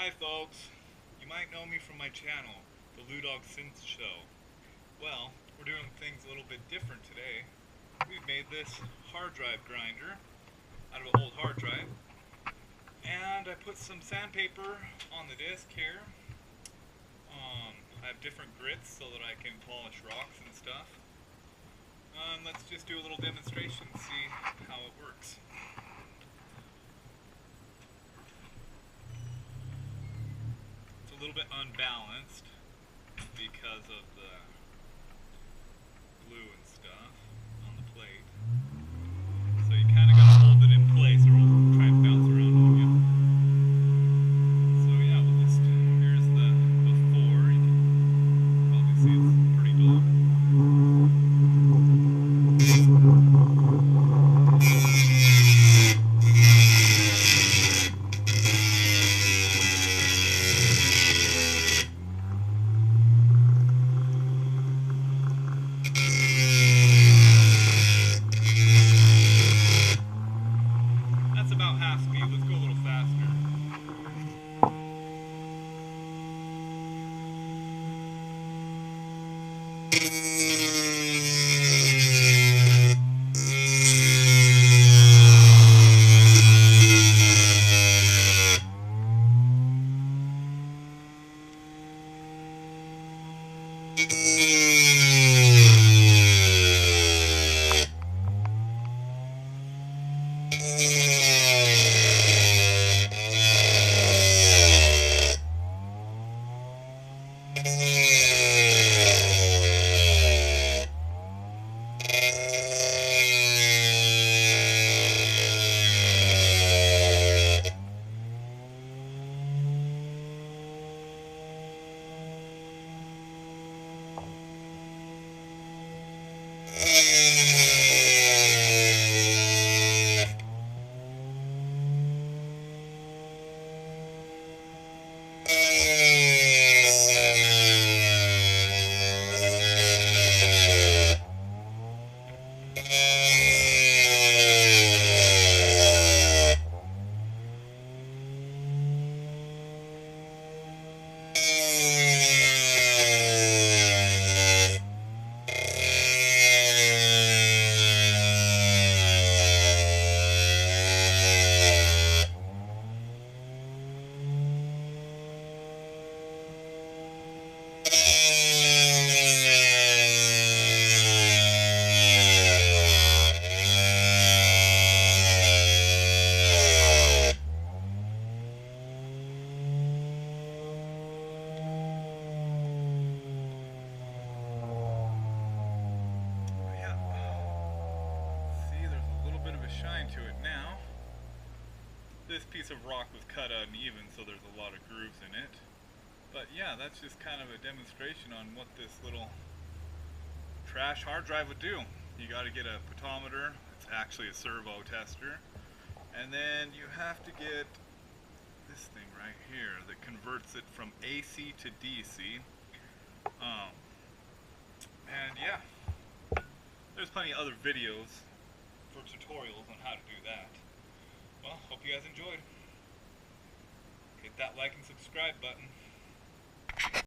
Hi folks, you might know me from my channel, The Lou Dog Synth Show. Well, we're doing things a little bit different today. We've made this hard drive grinder out of an old hard drive, and I put some sandpaper on the disc here. I have different grits so that I can polish rocks and stuff. Let's just do a little demonstration and see how it works. It's a little bit unbalanced because of the glue and stuff on the plate. So you kind of got to hold it in place or it'll try and bounce around on you. So yeah, here's the before. You can probably see it's pretty dull. That's about half speed. Let's go a little faster. Shine to it now. This piece of rock was cut uneven, so there's a lot of grooves in it. But yeah, that's just kind of a demonstration on what this little trash hard drive would do. You got to get a potometer. It's actually a servo tester. And then you have to get this thing right here that converts it from AC to DC. And yeah, there's plenty of other videos for tutorials on how to do that. Well, hope you guys enjoyed. Hit that like and subscribe button.